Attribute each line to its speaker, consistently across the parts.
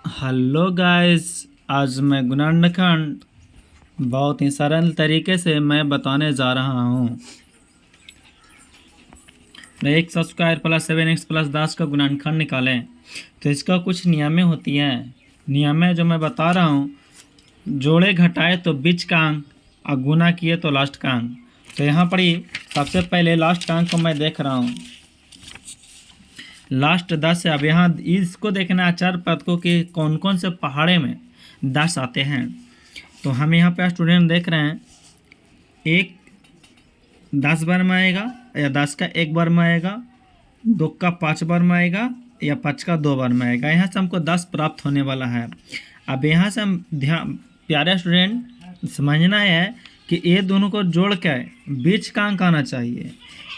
Speaker 1: Hello guys. आज मैं गुणनखंड बहुत ही सरल तरीके से मैं बताने जा रहा हूँ। एक स्क्वायर प्लस 7x प्लस 10 का गुणनखंड निकालें तो इसका कुछ नियमें होती हैं। नियमें जो मैं बता रहा हूँ, जोड़े घटाए तो बीच का अंक और गुना किए तो लास्ट का अंक। तो यहाँ पर ही सबसे पहले लास्ट का अंक को मैं देख रहा हूँ, लास्ट 10 है। अब यहाँ इसको देखना है चार पदकों के कौन कौन से पहाड़े में 10 आते हैं। तो हम यहाँ पे स्टूडेंट देख रहे हैं, एक 10 बार में आएगा या 10 का एक बार में आएगा, 2 का 5 बार में आएगा या 5 का 2 बार में आएगा। यहाँ से हमको 10 प्राप्त होने वाला है। अब यहाँ से हम ध्यान प्यारे स्टूडेंट समझना है कि ये दोनों को जोड़ के बीच का अंक आना चाहिए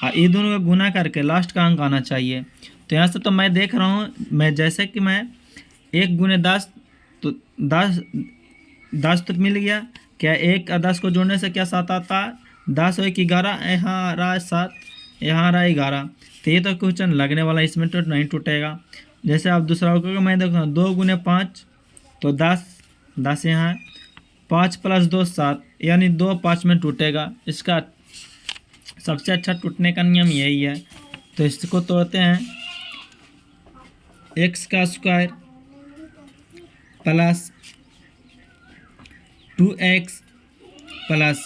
Speaker 1: और ये दोनों को गुना करके लास्ट का अंक आना चाहिए। तो यहाँ से तो मैं देख रहा हूँ, मैं जैसे कि मैं 1 गुने 10 तो 10 तो मिल गया। क्या 1 और 10 को जोड़ने से क्या 7 आता है? 10 और 1 11, यहाँ आ रहा है 7, यहाँ आ रहा है 11। तो ये तो क्वेश्चन लगने वाला, इसमें तो नहीं टूटेगा। जैसे आप दूसरा होगा, मैं देख रहा हूँ 2 गुने 5 तो 10 यहाँ है, 5 प्लस 2 7, यानी 2 5 में टूटेगा। इसका सबसे अच्छा टूटने का नियम यही है। तो इसको तोड़ते हैं, x का square plus 2x plus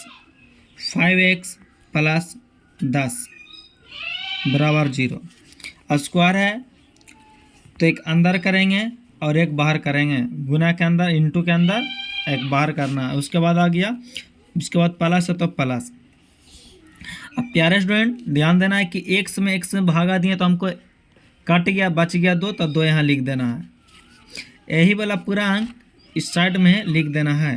Speaker 1: 5x plus 10 बराबर 0। स्क्वायर है तो एक अंदर करेंगे और एक बाहर करेंगे, गुना के अंदर इंटू के अंदर एक बाहर करना है। उसके बाद आ गया, उसके बाद प्लस है तो प्लस। अब प्यारे स्टूडेंट ध्यान देना है कि x में भागा दिए तो हमको कट गया, बच गया 2, तो 2 यहाँ लिख देना है। यही वाला पूरा अंक इस साइड में लिख देना है।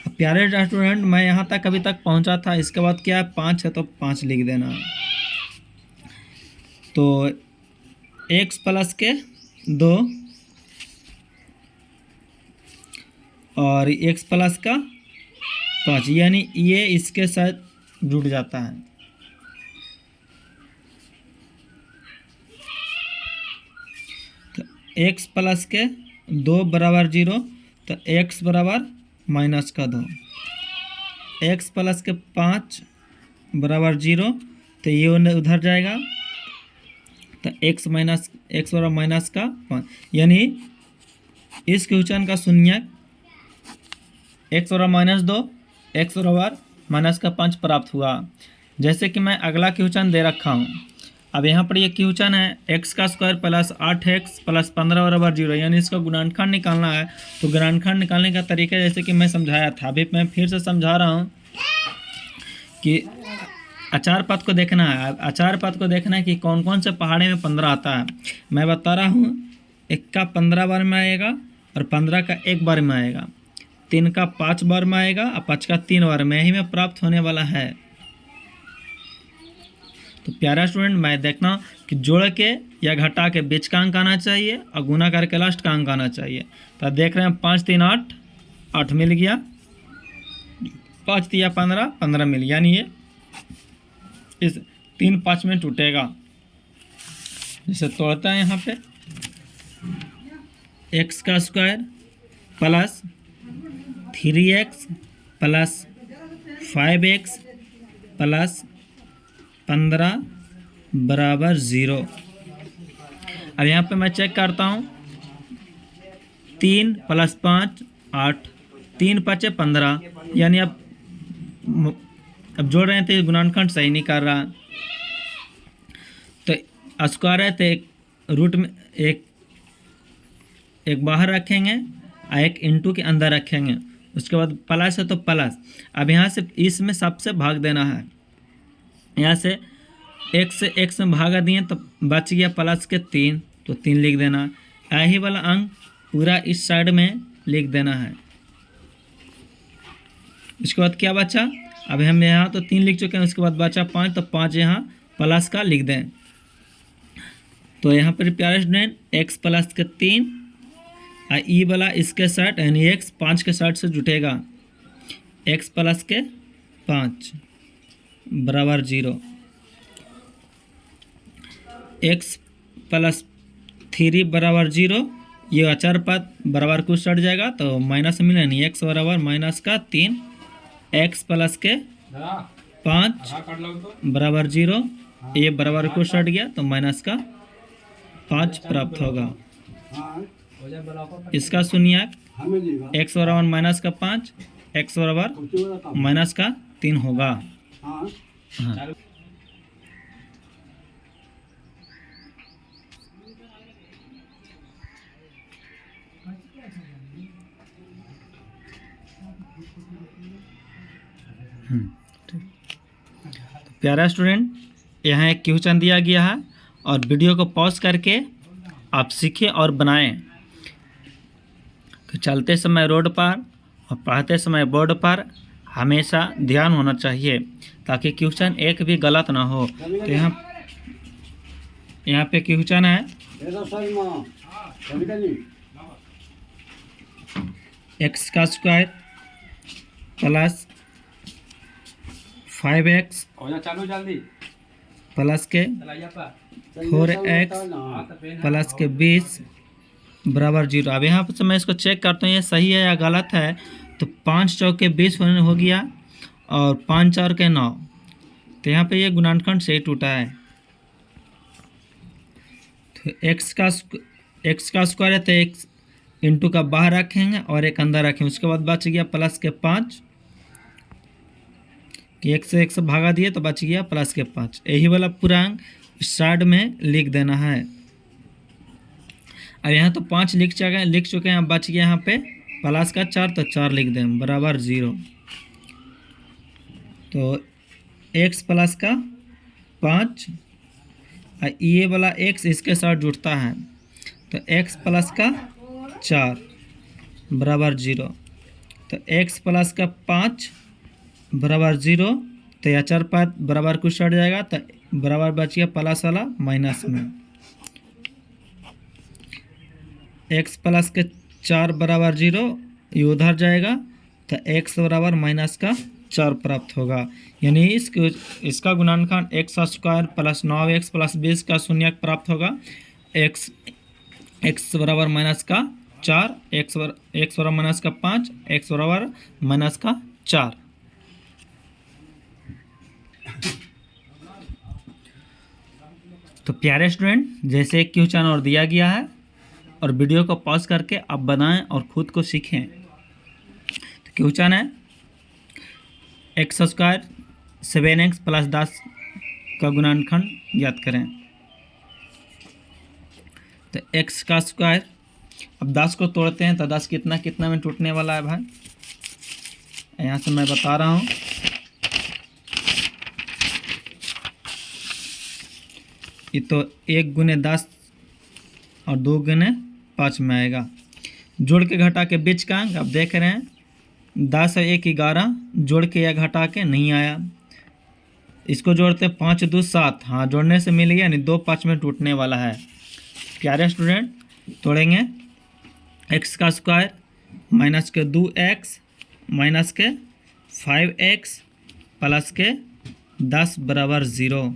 Speaker 1: अब प्यारे स्टूडेंट मैं यहाँ तक अभी तक पहुँचा था, इसके बाद क्या है 5 है तो 5 लिख देना है। तो x प्लस के 2 और x प्लस का 5, यानी ये इसके साथ जुड़ जाता है। तो x प्लस के 2 बराबर 0, तो x बराबर माइनस का 2। x प्लस के 5 बराबर 0, तो ये उधर जाएगा, तो x बराबर माइनस का 5, यानी इस क्वेश्चन का शून्यक x बराबर माइनस 2, x बराबर माइनस का 5 प्राप्त हुआ। जैसे कि मैं अगला क्वेश्चन दे रखा हूँ। अब यहाँ पर ये क्वेश्चन है x का स्क्वायर प्लस 8x प्लस 15 बराबर 0, यानी इसका गुणनखंड निकालना है। तो गुणनखंड निकालने का तरीका जैसे कि मैं समझाया था, अभी मैं फिर से समझा रहा हूँ कि अचार पद को देखना है। अचार पद को देखना है कि कौन कौन से पहाड़े में 15 आता है। मैं बता रहा हूँ, 1 का 15 बार में आएगा और 15 का 1 बार में आएगा, 3 का 5 बार में आएगा और 5 का 3 बार में, यही में प्राप्त होने वाला है। तो प्यारा स्टूडेंट मैं देखना कि जोड़ के या घटा के बीच का अंक आना चाहिए और गुना करके लास्ट का अंक आना चाहिए। तो देख रहे हैं 5 3 8, 8 मिल गया, 5 3 15, 15 मिल गया, यानी ये इस 3 5 में टूटेगा। जैसे तोड़ता है यहाँ पे, x का square plus 3x plus 5x plus 15 बराबर 0। अब यहाँ पे मैं चेक करता हूँ, 3 प्लस 5 8, 3 5 15, यानी अब जोड़ रहे हैं तो गुणनखंड सही नहीं कर रहा। तो स्क्वायर है तो एक रूट में एक बाहर रखेंगे और एक इंटू के अंदर रखेंगे, उसके बाद प्लस है तो प्लस। अब यहाँ से इसमें सबसे भाग देना है, यहाँ से x में भागा दिए तो बच गया प्लस के 3, तो 3 लिख देना। यही वाला अंक पूरा इस साइड में लिख देना है। इसके बाद क्या बचा, अब हम यहाँ तो 3 लिख चुके हैं, उसके बाद बचा 5, तो 5 यहाँ प्लस का लिख दें। तो यहाँ पर प्यारे स्टूडेंट x प्लस के 3 और ई वाला इसके साइड, यानी x 5 के साइड से जुटेगा, x प्लस के 5 बराबर 0, x प्लस 3 बराबर 0 ये अचार पद बराबर कुछ सट जाएगा तो माइनस मिले नहीं, एक्स बराबर माइनस का 3 एक्स प्लस के 5 बराबर 0, ये बराबर कुछ सट गया तो माइनस का 5 प्राप्त होगा। इसका शून्यक एक्स बराबर माइनस का 5 एक्स बराबर माइनस का 3 होगा। हाँ। प्यारा स्टूडेंट, यहाँ एक क्वेश्चन दिया गया है और वीडियो को पॉज करके आप सीखें और बनाएं कि चलते समय रोड पर और पढ़ते समय बोर्ड पर हमेशा ध्यान होना चाहिए ताकि क्वेश्चन एक भी गलत ना हो। तो यहाँ पे क्वेश्चन है एक्स का स्क्वायर प्लस 5x प्लस के 4x प्लस के 20 बराबर 0। अब यहाँ पर मैं इसको चेक करता हूँ ये सही है या गलत है। तो 5 चौके 20 हो गया और 5 चार के 9, तो यहाँ पे ये गुणनखंड से ही टूटा है। तो x का स्क्वायर है तो x इंटू का बाहर रखेंगे और एक अंदर रखेंगे, उसके बाद बच गया प्लस के 5 कि 1 से 1 से भागा दिए तो बच गया प्लस के 5। यही वाला पूर्णांक साइड में लिख देना है। अब यहाँ तो 5 लिख चुके हैं, बच गया यहाँ पे प्लस का 4 तो 4 लिख दें बराबर 0। तो x प्लस का 5 ये वाला x इसके साथ जुड़ता है तो x प्लस का 4 बराबर 0। तो x प्लस का 5 बराबर 0, तो यह 4 5 बराबर कुछ सट जाएगा तो बराबर बच गया प्लस वाला माइनस में। x प्लस के 4 बराबर 0 ये उधर जाएगा तो x बराबर माइनस का 4 प्राप्त होगा। यानी इसका गुणनखंड x square plus 9x plus 20 का शून्यक प्राप्त होगा। x बराबर माइनस का 4, x बराबर माइनस का 5, x बराबर माइनस का 4। तो प्यारे स्टूडेंट, जैसे एक क्वेश्चन और दिया गया है और वीडियो को पॉज करके आप बनाएं और खुद को सीखें। तो क्वेश्चन है एक्स स्क्वायर 7x प्लस 10 का गुणनखंड ज्ञात करें। तो x का स्क्वायर, अब 10 को तोड़ते हैं तो 10 कितना में टूटने वाला है भाई, यहाँ से मैं बता रहा हूँ। ये तो 1 गुने 10 और 2 गुने 5 में आएगा। जोड़ के घटा के बीच का अंक आप देख रहे हैं 10 और 1 11, जोड़ के या घटा के नहीं आया। इसको जोड़ते 5 2 7, हाँ जोड़ने से मिल गया, यानी 2 5 में टूटने वाला है। प्यारे स्टूडेंट, तोड़ेंगे x का स्क्वायर माइनस के 2x माइनस के 5x प्लस के 10 बराबर 0।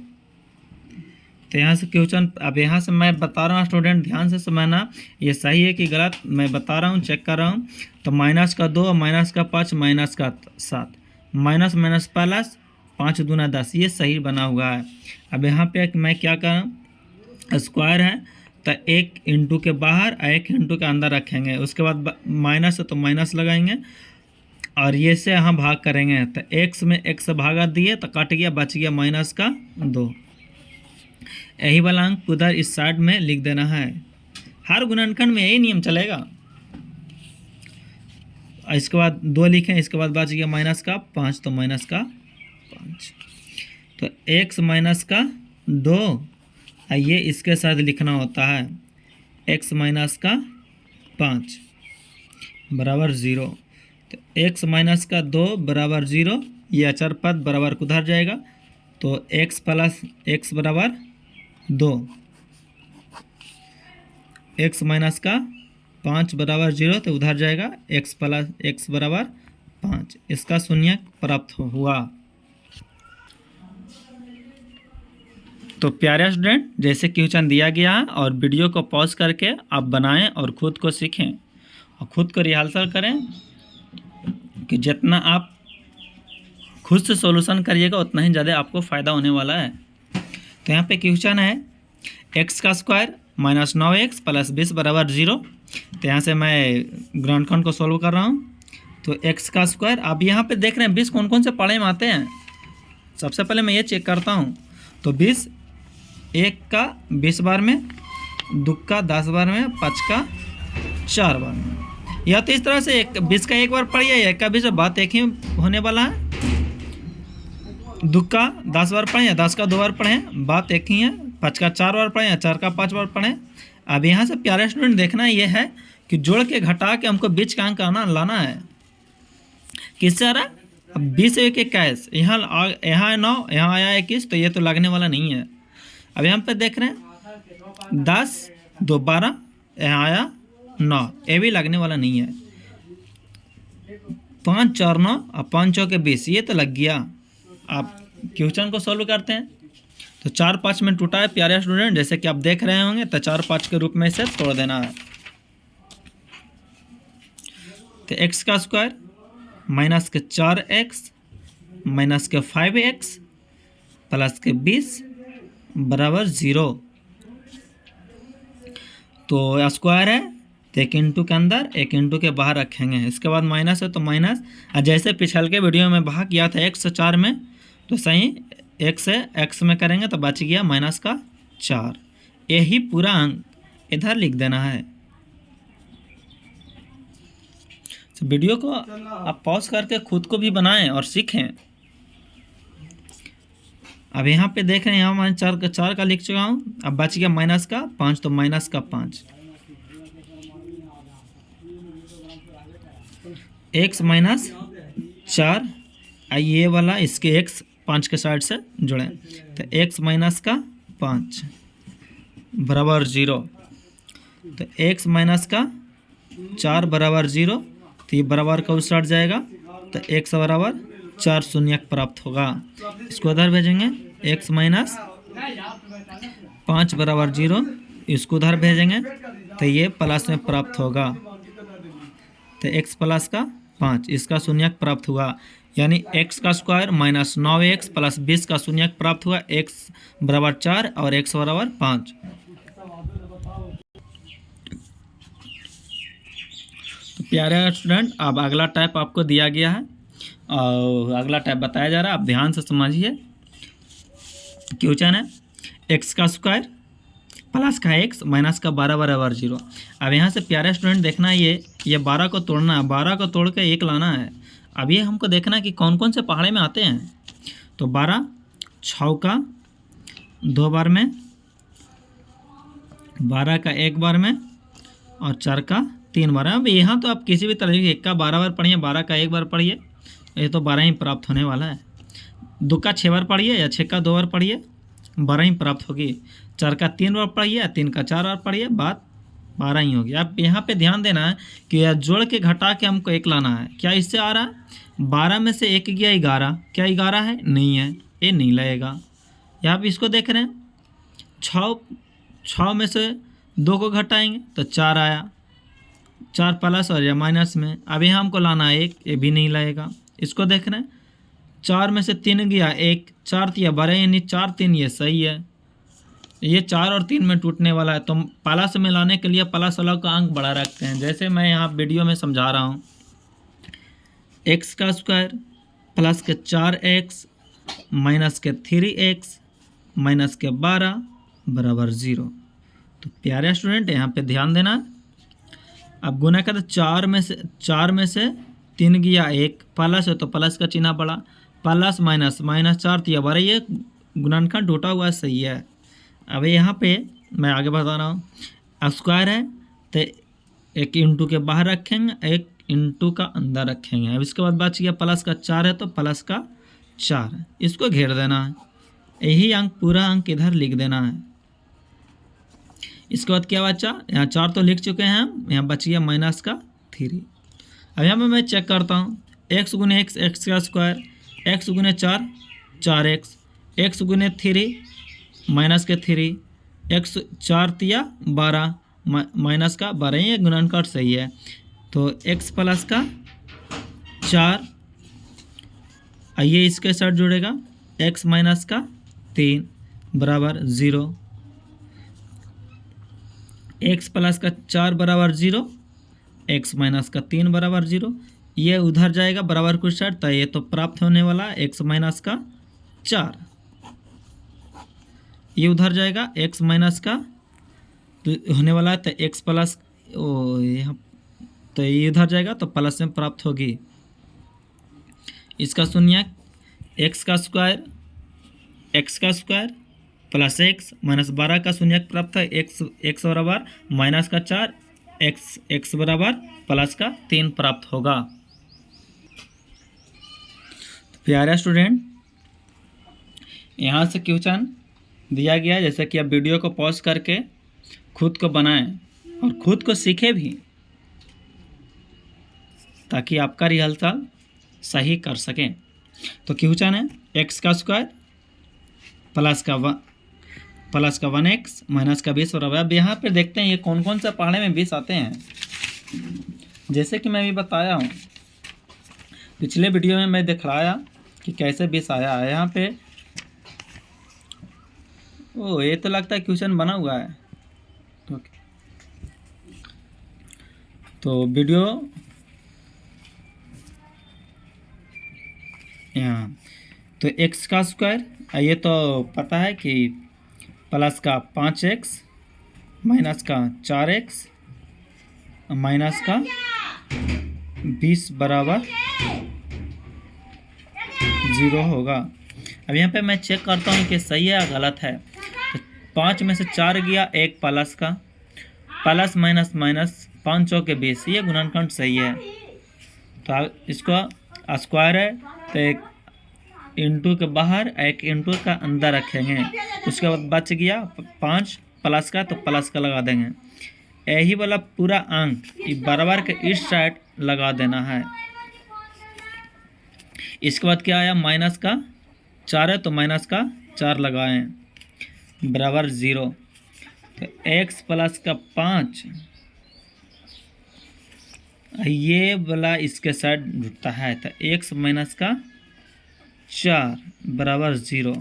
Speaker 1: तो यहाँ से क्वेश्चन, अब यहाँ से मैं बता रहा हूँ स्टूडेंट ध्यान से समझना, ये सही है कि गलत मैं बता रहा हूँ, चेक कर रहा हूँ। तो माइनस का 2 माइनस का 5 माइनस का 7 माइनस माइनस प्लस 5 दूना 10, ये सही बना हुआ है। अब यहाँ पे मैं क्या करूँ, स्क्वायर है तो 1 इंटू के बाहर 1 इंटू के अंदर रखेंगे, उसके बाद माइनस है तो माइनस लगाएंगे और ये से यहाँ भाग करेंगे। तो x में x से भागा दिए तो कट गया, बच गया माइनस का 2। यही वाला अंक उधर इस साइड में लिख देना है। हर गुणनखंड में यही नियम चलेगा। इसके बाद 2 लिखें, इसके बाद बच गया माइनस का 5 तो माइनस का 5। तो x माइनस का 2 ये इसके साथ लिखना होता है x माइनस का 5 बराबर 0। तो x माइनस का 2 बराबर 0, ये अचर पद बराबर उधर जाएगा तो x प्लस x बराबर 2, x माइनस का 5 बराबर 0 तो उधर जाएगा x प्लस x बराबर 5। इसका शून्यक प्राप्त हुआ। तो प्यारे स्टूडेंट, जैसे क्वेश्चन दिया गया है और वीडियो को पॉज करके आप बनाएं और खुद को सीखें और खुद को रिहर्सल करें कि जितना आप खुद से सॉल्यूशन करिएगा उतना ही ज़्यादा आपको फ़ायदा होने वाला है। तो यहाँ पे क्वेश्चन है x का स्क्वायर माइनस 9x प्लस 20 बराबर 0। तो यहाँ से मैं ग्रांड को सॉल्व कर रहा हूँ। तो x का स्क्वायर, आप यहाँ पे देख रहे हैं 20 कौन कौन से पढ़े में आते हैं। सबसे पहले मैं ये चेक करता हूँ। तो 20 1 का 20 बार में, 2 का 10 बार में, 5 का 4 बार में। या तो इस तरह से 20 का 1 बार पढ़िए, 1 का 20, बात एक ही होने वाला है। 2 का 10 बार पढ़ें या 10 का 2 बार पढ़ें, बात एक ही है। 5 का 4 बार पढ़ें या 4 का 5 बार पढ़ें। अब यहाँ से प्यारे स्टूडेंट देखना ये है कि जोड़ के घटा के हमको बीच का अंक लाना है। किससे आ रहा है? अब 20 1 21, यहाँ 9, यहाँ आया 21, तो ये तो लगने वाला नहीं है। अब यहाँ पे देख रहे हैं 10 2 12, यहाँ आया 9, ये भी लगने वाला नहीं है। 5 4 9 और 5 4 20, ये तो लग गया। आप क्वेश्चन को सॉल्व करते हैं। तो 4 5 में टूटा है प्यारे स्टूडेंट, जैसे कि आप देख रहे होंगे। तो 4 5 के रूप में इसे तोड़ देना है। तो x का स्क्वायर माइनस के 4x माइनस के 5x प्लस के 20 बराबर 0। तो स्क्वायर है तो 1 इंटू के अंदर 1 इंटू के बाहर रखेंगे। इसके बाद माइनस है तो माइनस, और जैसे पिछल के वीडियो में भाग किया था x से 4 में, तो सही x से x में करेंगे तो बच गया माइनस का 4। यही पूरा अंक इधर लिख देना है। तो वीडियो को आप पॉज करके खुद को भी बनाएं और सीखें। अब यहाँ पे देख रहे हैं, यहाँ मैं 4 का लिख चुका हूँ। अब बच गया माइनस का 5, तो माइनस का 5, x माइनस 4, ये वाला इसके x 5 के साइड से जुड़े, तो x माइनस का 5 बराबर 0। तो x माइनस का 4 बराबर 0, तो ये बराबर का उस साइड जाएगा, तो x बराबर 4 शून्यक प्राप्त होगा। इसको उधर भेजेंगे, x माइनस 5 बराबर 0, इसको उधर भेजेंगे तो ये प्लस में प्राप्त होगा। तो x प्लस का 5, इसका शून्यक प्राप्त हुआ। यानी x का स्क्वायर माइनस 9x प्लस 20 का शून्यक प्राप्त हुआ। x बराबर 4 और x बराबर 5। तो प्यारे स्टूडेंट, अब अगला टाइप आपको दिया गया है और अगला टाइप बताया जा रहा है, आप ध्यान से समझिए। क्वेश्चन है x का स्क्वायर प्लस का x माइनस का 12 बराबर 0। अब यहाँ से प्यारे स्टूडेंट देखना, ये 12 को तोड़ना है, 12 को तोड़ के 1 लाना है। अब ये हमको देखना है कि कौन कौन से पहाड़े में आते हैं। तो 12 6 का 2 बार में, 12 का 1 बार में और 4 का 3 बार में। अब यहाँ तो आप किसी भी तरह से 1 का 12 बार पढ़िए, 12 का 1 बार पढ़िए, ये तो 12 ही प्राप्त होने वाला है। 2 का 6 बार पढ़िए या 6 का 2 बार पढ़िए, 12 ही प्राप्त होगी। 4 का 3 बार पढ़िए या 3 का 4 बार पढ़िए, बात 12 ही होगी। आप यहाँ पे ध्यान देना है कि जोड़ के घटा के हमको 1 लाना है। क्या इससे आ रहा है? 12 में से 1 गया 11, क्या 11 है? नहीं है, ये नहीं लगेगा। यहाँ पे इसको देख रहे हैं, 6 में से 2 को घटाएंगे तो 4 आया, 4 प्लस और या माइनस में। अब यहाँ हमको लाना है 1, ये भी नहीं लगेगा। इसको देख रहे हैं, 4 में से 3 गया 1, 4 तिया 12, यानी 4 3, ये सही है। ये 4 और 3 में टूटने वाला है, तो प्लस में लाने के लिए प्लस वाला का अंक बड़ा रखते हैं। जैसे मैं यहाँ वीडियो में समझा रहा हूँ, x का स्क्वायर प्लस के 4x माइनस के 3x माइनस के 12 बराबर 0। तो प्यारे स्टूडेंट यहाँ पे ध्यान देना। अब गुना कर, 4 में से 3 गया 1, प्लस है तो प्लस का चिन्ह बड़ा, प्लस माइनस माइनस 4 तिया 12, ये गुणनखंड टूटा हुआ सही है। अब यहाँ पे मैं आगे बता रहा हूँ, स्क्वायर है तो 1 इंटू के बाहर रखेंगे, 1 इंटू का अंदर रखेंगे। अब इसके बाद बच गया प्लस का 4 है तो प्लस का 4 है, इसको घेर देना है। यही अंक पूरा अंक इधर लिख देना है। इसके बाद क्या बचा, यहाँ 4 तो लिख चुके हैं हम, यहाँ बच गया माइनस का 3। अब यहाँ पर मैं चेक करता हूँ, x गुने x का स्क्वायर, x गुने 4 4x, x गुने 3 माइनस के 3, एक्स 4 तिया 12, माइनस का 12, ये गुणनखंड सही है। तो एक्स प्लस का 4, ये इसके साथ जुड़ेगा, एक्स माइनस का 3 बराबर 0, एक्स प्लस का 4 बराबर 0, एक्स माइनस का 3 बराबर 0, ये उधर जाएगा बराबर कुछ साइड, तो ये तो प्राप्त होने वाला एक्स माइनस का 4, ये उधर जाएगा एक्स माइनस का तो होने वाला है, तो एक्स प्लस यहाँ, तो ये इधर जाएगा तो प्लस में प्राप्त होगी। इसका शून्यक एक्स का स्क्वायर प्लस एक्स माइनस 12 का शून्यक प्राप्त है, एक्स बराबर माइनस का 4, एक्स बराबर प्लस का 3 प्राप्त होगा। तो प्यारे स्टूडेंट, यहाँ से क्वेश्चन दिया गया है, जैसे कि आप वीडियो को पॉज करके खुद को बनाएं और खुद को सीखें भी, ताकि आपका रिहर्सल सही कर सकें। तो क्वेश्चन है एक्स का स्क्वायर प्लस का 1x माइनस का 20 बराबर। अब यहाँ पे देखते हैं ये कौन कौन से पहाड़े में 20 आते हैं। जैसे कि मैं भी बताया हूँ, पिछले वीडियो में मैं दिखलाया कि कैसे 20 आया है। यहाँ पे ये तो लगता है क्वेश्चन बना हुआ है। ओके, तो वीडियो यहाँ, तो एक्स का स्क्वायर, ये तो पता है कि प्लस का 5x माइनस का 4x माइनस का 20 बराबर 0 होगा। अब यहाँ पे मैं चेक करता हूँ कि सही है या गलत है। तो 5 में से 4 गया, एक प्लस का, प्लस माइनस माइनस 5 चौके 20, ये गुणनखंड सही है। तो इसको स्क्वायर है तो एक इंटू के बाहर एक इंटू का अंदर रखेंगे, उसके बाद बच गया 5 प्लस का, तो प्लस का लगा देंगे। यही वाला पूरा अंक बराबर के इस साइड लगा देना है। इसके बाद क्या आया, माइनस का 4 है तो माइनस का 4 लगाएं बराबर 0। तो x प्लस का 5, ये वाला इसके साइड जुड़ता है, तो x माइनस का 4 बराबर 0।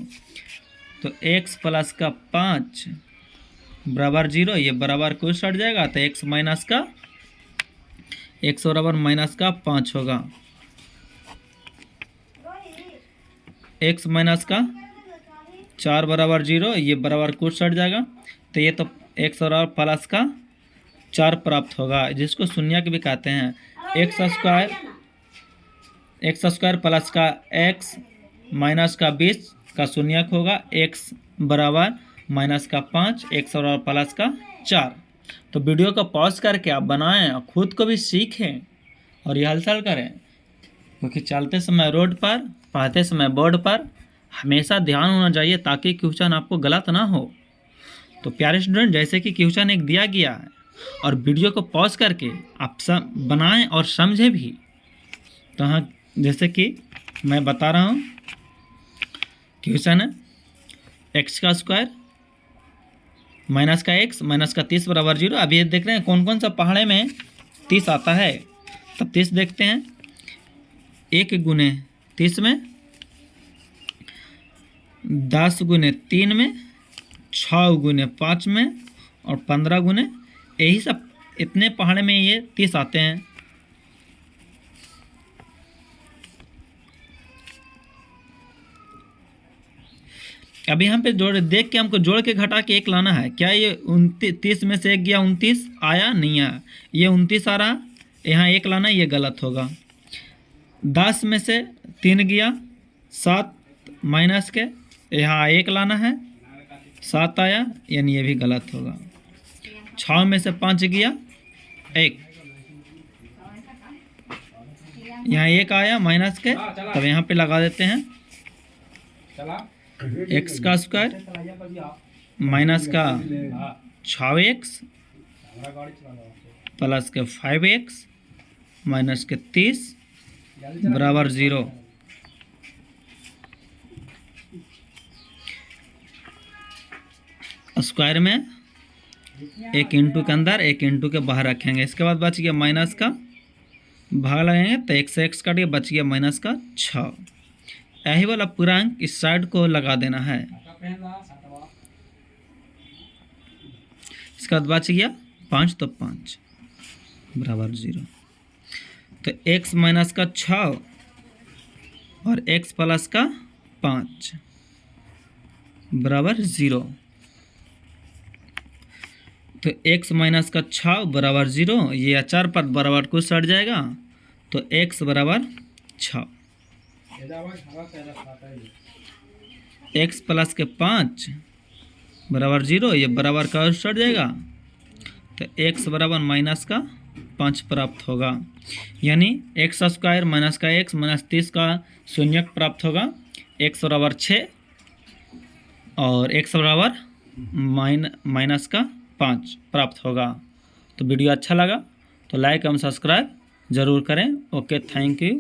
Speaker 1: तो x प्लस का 5 बराबर 0, ये बराबर को सट जाएगा, तो x माइनस का x बराबर माइनस का 5 होगा। x माइनस का 4 बराबर 0, ये बराबर को सट जाएगा, तो ये तो x बराबर प्लस का 4 प्राप्त होगा, जिसको शून्यक भी कहते हैं। एक्स स्क्वायर प्लस का x माइनस का 20 का शून्यक होगा, x बराबर माइनस का 5, x बराबर प्लस का 4। तो वीडियो को पॉज करके आप बनाएं और खुद को भी सीखें और रिहर्सल करें, क्योंकि चलते समय रोड पर, पढ़ते समय बोर्ड पर हमेशा ध्यान होना चाहिए, ताकि क्वेश्चन आपको गलत ना हो। तो प्यारे स्टूडेंट, जैसे कि क्वेश्चन एक दिया गया है और वीडियो को पॉज करके आप सब बनाएं और समझें भी। तो हाँ, जैसे कि मैं बता रहा हूँ, क्वेश्चन है एक्स का स्क्वायर माइनस का x माइनस का 30 बराबर 0। अब ये देख रहे हैं कौन कौन सा पहाड़े में 30 आता है। तब 30 देखते हैं, 1 गुने 30 में, 10 गुने 3 में, 6 गुने 5 में और 15 गुने, यही सब इतने पहाड़े में ये 30 आते हैं। अब यहाँ पे जोड़ देख के हमको जोड़ के घटा के 1 लाना है। क्या ये 30 में से 1 गया 29 आया, नहीं आया, ये 29 आ रहा, यहाँ 1 लाना, ये गलत होगा। 10 में से 3 गया 7 माइनस के, यहाँ 1 लाना है, 7 आया, यानी ये भी गलत होगा। 6 में से 5 गया 1, यहाँ 1 आया माइनस के, तब यहाँ पे लगा देते हैं x का स्क्वायर माइनस का 6x प्लस के 5x माइनस के 30 बराबर 0। स्क्वायर में एक इंटू के अंदर एक इंटू के बाहर रखेंगे। इसके बाद बच गया माइनस का भाग लगाएंगे तो एक से एक्स काट के बच गया माइनस का 6। यही वाला पूर्णांक इस साइड को लगा देना है। इसके बाद बच गया 5 तो 5 बराबर 0। तो x माइनस का 6 और x प्लस का 5 बराबर 0। तो x माइनस का 6 बराबर 0, ये अचार पद बराबर को सट जाएगा तो x बराबर 6। x प्लस के 5 बराबर 0, ये बराबर का सट जाएगा तो x बराबर माइनस का 5 प्राप्त होगा। यानी एक्स स्क्वायर माइनस का x माइनस 30 का शून्यक प्राप्त होगा। x बराबर 6 और x बराबर माइनस का 5 प्राप्त होगा। तो वीडियो अच्छा लगा तो लाइक एवं सब्सक्राइब ज़रूर करें। Okay, thank you.